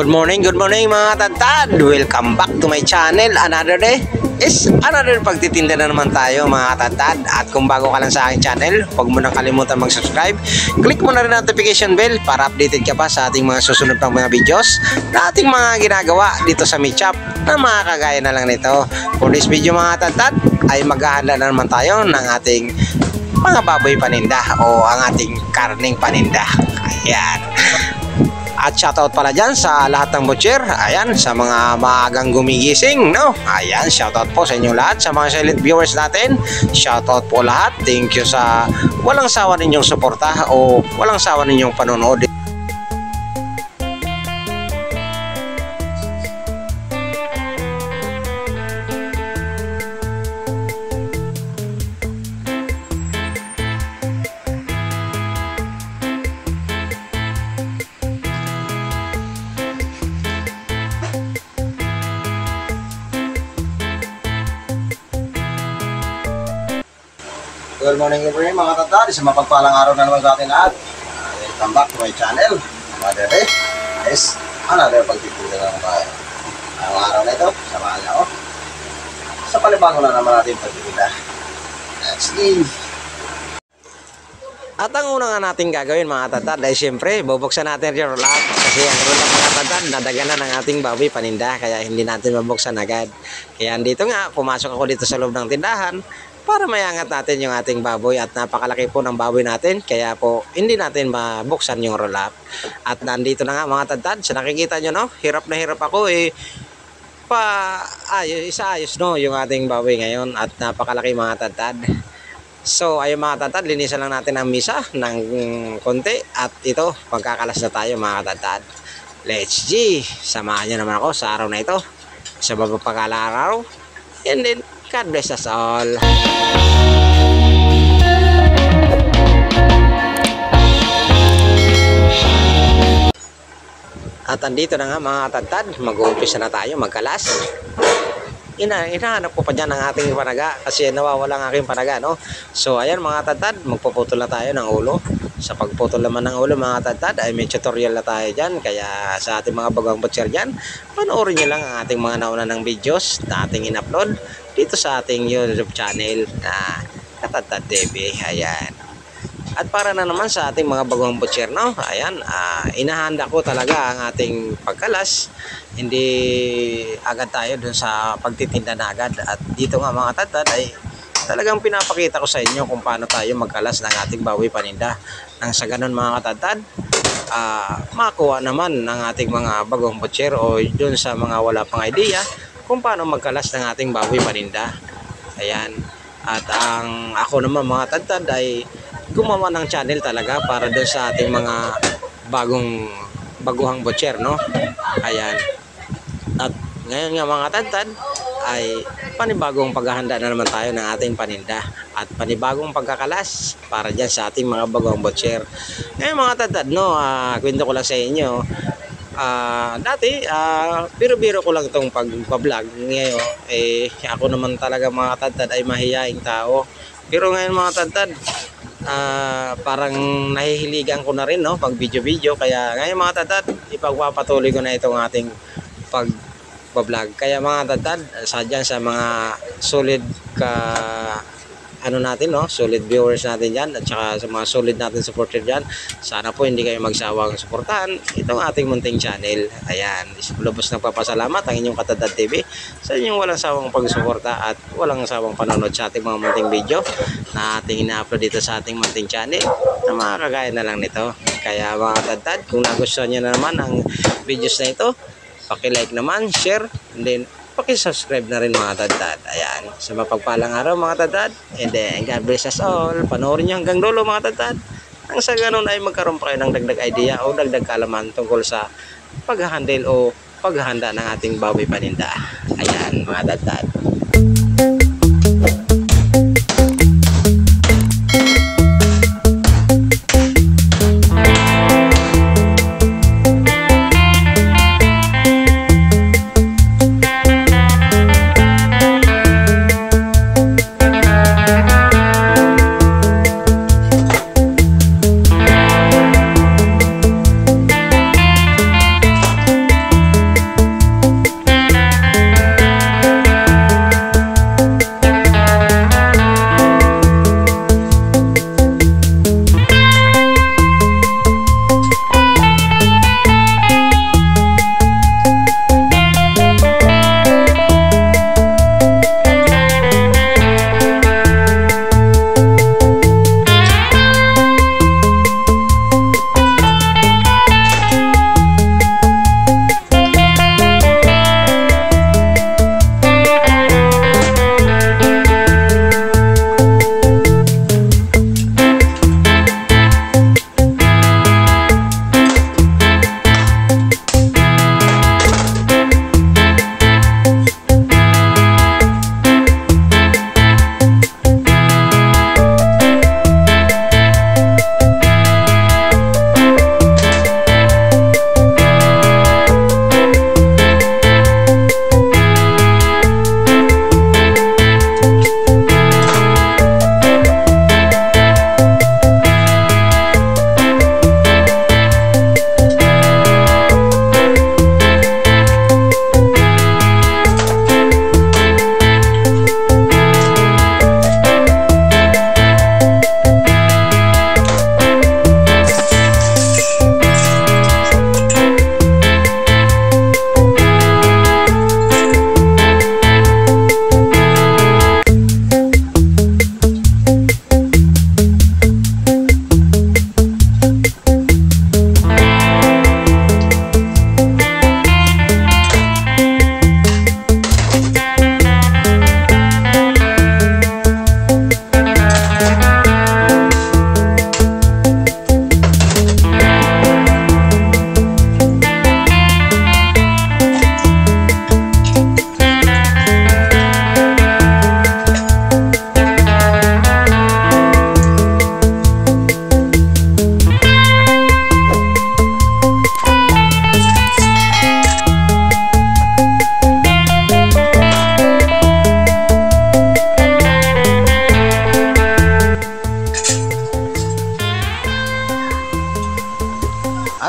Good morning mga tantad. Welcome back to my channel. Another day is another pagtitinda na naman tayo mga tantad. At kung bago ka lang sa aking channel, huwag mo nang kalimutan mag-subscribe. Click mo na rin ang notification bell para updated ka pa sa ating mga susunod pang mga videos na ating mga ginagawa dito sa Meat Shop na mga kagaya na lang nito. For this video mga tantad ay maghahanda na naman tayo ng ating mga baboy paninda o ang ating karning paninda. Ayan. At shoutout pala dyan sa lahat ng butcher. Ayan, sa mga maagang gumigising, no? Ayan, shoutout po sa inyong lahat. Sa mga silent viewers natin, shoutout po lahat. Thank you sa walang sawa ninyong suporta o walang sawa ninyong panonood. Good morning mga tantad, sa mapagpalang araw na naman sa atin lahat. Welcome back to my channel. Another day is another pagtitinda na naman tayo. Ang araw na ito, samahan niyo ako sa panibago na naman natin pagtitinda. Let's leave. At ang una nga natin gagawin mga tantad ay siyempre bubuksan natin yung roll-up. Kasi ang roll-up mga tantad, nadaganan ng ating baboy paninda, kaya hindi natin mabuksan agad. Kaya dito nga, pumasok ako dito sa loob ng tindahan para mayangat natin yung ating baboy, at napakalaki po ng baboy natin, kaya po hindi natin mabuksan yung roll-up. At nandito na nga mga tantad, sa nakikita nyo, no, hirap na hirap ako isaayos no yung ating baboy ngayon, at napakalaki mga tantad. So ayun mga tantad, linisan lang natin ang misa ng konti, at ito pagkakalas na tayo mga tantad. Let's G, samahan nyo naman ako sa araw na ito, sa mapagpakalang araw, and then God bless us all. At andito na nga mga tantad, mag-uumpisa na tayo magkalas. Hinahanap ko pa dyan ang ating panaga kasi nawawala ang aking panaga, no? So ayan mga tantad, magpuputol na tayo ng ulo. Sa pagputol naman ng ulo mga tantad ay may tutorial na tayo dyan, kaya sa ating mga bagang butcher dyan, panoorin nyo lang ang ating mga nauna ng videos na ating in-upload dito sa ating YouTube channel na Katantad TV. Ayan. At para na naman sa ating mga bagong butcher, no? Ayan, inahanda ko talaga ang ating pagkalas. Hindi agad tayo dun sa pagtitinda na agad. At dito nga mga tantad ay talagang pinapakita ko sa inyo kung paano tayo magkalas ng ating baboy paninda. Nang sa ganun mga katantad, makuha naman ng ating mga bagong butcher o dun sa mga wala pang idea kung paano magkalas ng ating baboy paninda. Ayan. At ang ako naman mga tantad ay gumawa ng channel talaga para dun sa ating mga baguhang butcher, no? Ayan. At ngayon nga mga tantad ay panibagong paghahanda na naman tayo ng ating paninda at panibagong pagkakalas para dyan sa ating mga bagong butcher. Ngayon mga tantad, no, kwento ko lang sa inyo, dati biro-biro ko lang itong pag-vlog. Ngayon ako naman talaga mga tantad ay mahihaing tao, pero ngayon mga tantad parang nahihiligan ko na rin, no, pag video-video. Kaya ngayon mga tantad, ipagpapatuloy ko na itong ating pag-vlog. Kaya mga tantad, sadyan sa mga solid natin, no, solid viewers natin dyan, at saka sa mga solid natin supporter dyan, sana po hindi kayo magsawang suportahan itong ating munting channel. Ayan, lubos nagpapasalamat ang inyong Katantad TV sa inyong walang sawang pagsuporta at walang sawang panonood sa ating mga munting video na ating ina-upload dito sa ating munting channel na mga kagaya na lang nito. Kaya mga tantad, kung nagustuhan nyo na naman ang videos na ito, paki-like naman, share, and then paki-subscribe na rin mga tantad. Ayan, sa mapagpalang araw mga tantad, and then God bless us all. Panoorin nyo hanggang dulo mga tantad, nang sa ganun ay magkaroon pa kayo ng dagdag idea o dagdag kaalaman tungkol sa pag-handle o paghahanda ng ating baboy paninda. Ayan mga tantad.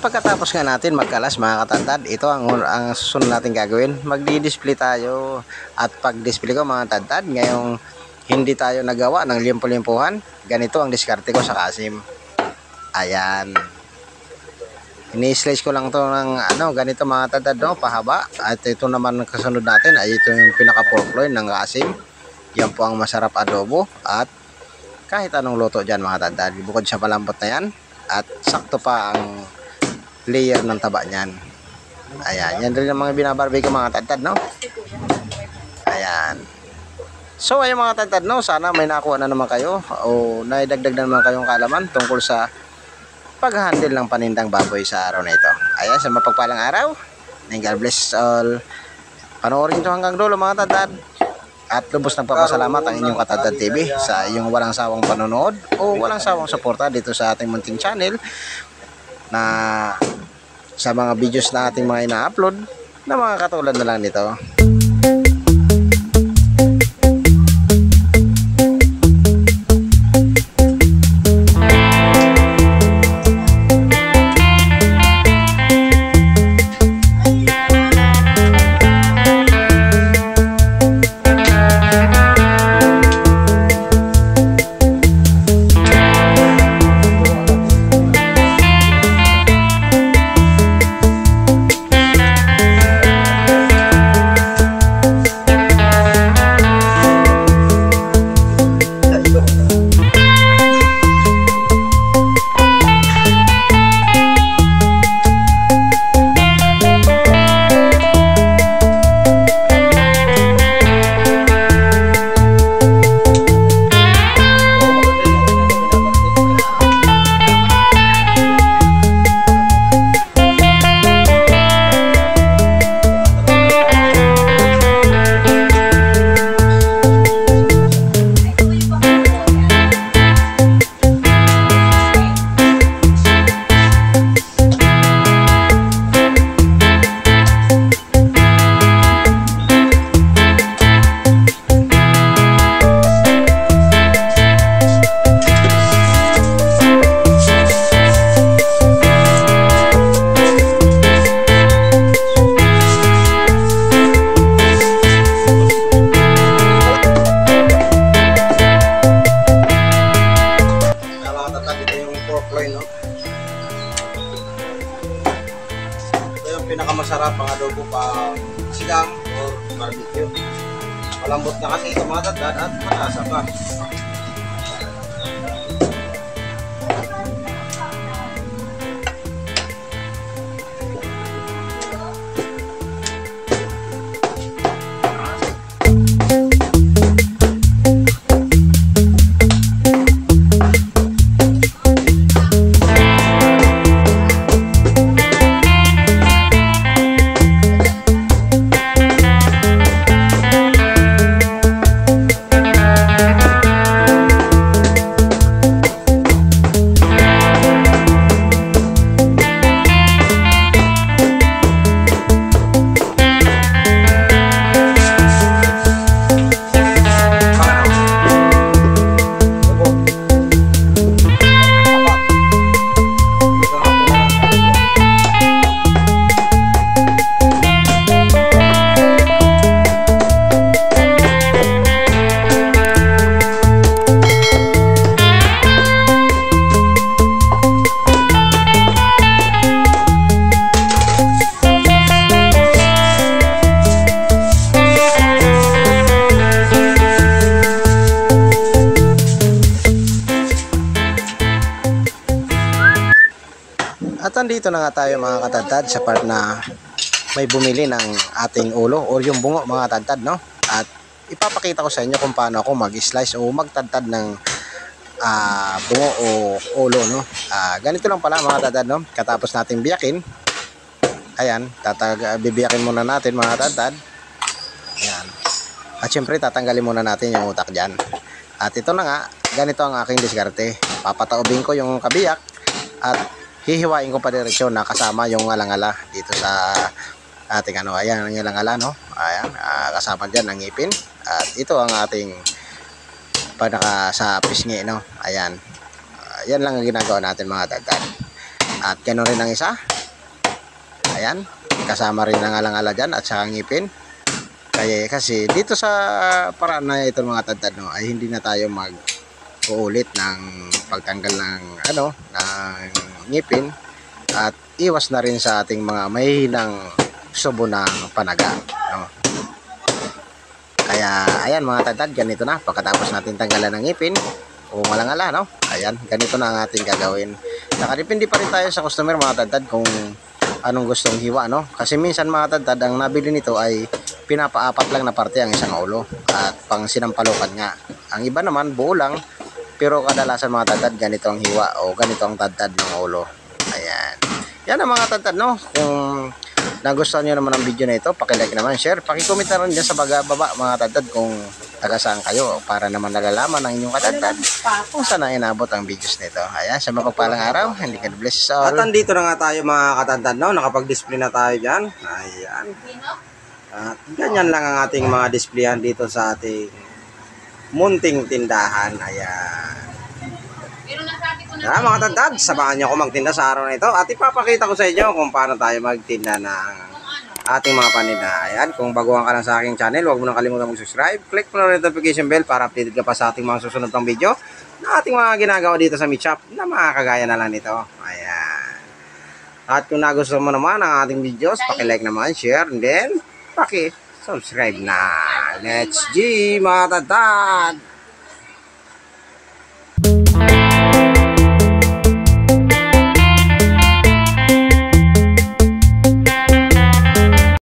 pagkatapos nga natin magkalas mga katadtad, ito ang susunod natin gagawin. Magdi-display tayo at pag-display ko mga katadtad, ngayong hindi tayo nagawa ng limpo-limpuhan, ganito ang diskarte ko sa kasim. Ayan. Ini-slice ko lang to ng ganito mga katadtad, no, pahaba. At ito naman kasunod natin ay ito yung pinaka-pork loin ng kasim. Yan po ang masarap adobo at kahit anong luto dyan mga katadtad. Bukod sa malambot na yan at sakto pa ang layer ng taba niyan. Ayan, yan rin ang mga binabarbecue mga katadtad, no. Ayan. So ayun mga katadtad, no, sana may nakuha na naman kayo o naidagdag na naman kayong kaalaman tungkol sa pag-handle ng panindang baboy sa araw na ito. Ayan, sa mapagpalang araw, and God bless all. Panoorin nyo hanggang dulo mga katadtad. At lubos nagpapasalamat ang inyong Katadtad TV sa iyong walang sawang panonood o walang sawang suporta dito sa ating munting channel na sa mga videos na ating mga ina-upload na mga katulad na lang nito. Pinakamasarap ang adobo pa sigang or barbecue. Malambot na kasi ito mga katadtad at malasa pa. At andito na nga tayo mga katadtad sa part na may bumili ng ating ulo o yung bungo mga katadtad, no? At ipapakita ko sa inyo kung paano ako mag-slice o magtadtad ng bungo o ulo, no? Ganito lang pala mga katadtad, no? Katapos natin biyakin, ayan, bibiyakin muna natin mga katadtad. Ayan. At syempre tatanggalin muna natin yung utak dyan. At ito na nga, ganito ang aking diskarte. Papataubin ko yung kabiyak at hihiwain ko pa diretsyon na kasama yung alangala dito sa ating ayan ang alangala, no? Ayan, kasama dyan ang ngipin. At ito ang ating panaka sa pisngi, no? Ayan. Yan lang ang ginagawa natin mga katadtad. At ganoon rin ang isa. Ayan, kasama rin ang alang-ala dyan at saka ngipin. Kaya kasi dito sa paraan na ito mga tadtad, no, ay hindi na tayo mag-uulit ng pagtanggal ng ng ngipin at iwas na rin sa ating mga mahihinang subo ng panaga, no. Kaya ayan mga tadtad, ganito na pagkatapos natin tanggalan ng ngipin o malangala, no. Ayan, ganito na ang ating gagawin. Nakadepende pa rin tayo sa customer mga tadtad kung anong gustong hiwa, no? Kasi minsan mga tadtad, ang nabili nito ay pinapaapat lang na parte ang isang ulo at pang sinampalukan nga. Ang iba naman buo lang, pero kadalasan mga tadtad ganito ang hiwa o ganito ang tadtad ng ulo. Ayan. Yan ang mga tadtad, no? Kung nagustuhan nyo naman ang video na ito, paki-like naman, share, paki-comment na rin dyan sa baba mga tadtad kung taga saan kayo para naman nalalaman ng inyong katadtad kung saan na inabot ang videos nito. Ayan, sa mapagpalang araw, hindi ka bless all. At andito na nga tayo mga katadtad, no? Nakapag-display na tayo dyan. Ayan. At ganyan lang ang ating mga displayan dito sa ating munting tindahan. Ayan. Mga katadtad, samahan nyo ako magtinda sa araw na ito at ipapakita ko sa inyo kung paano tayo magtinda ng ating mga paninda. Ayan, kung baguhan ka lang sa aking channel, huwag mo nang kalimutan mag-subscribe. Click mo na notification bell para updated ka pa sa ating mga susunod pang video na ating mga ginagawa dito sa Meat Shop na mga kagaya na lang nito. Ayan. At kung nagustuhan mo naman ang ating videos, paki-like naman, share, and then paki-subscribe na. Let's G, mga tatad!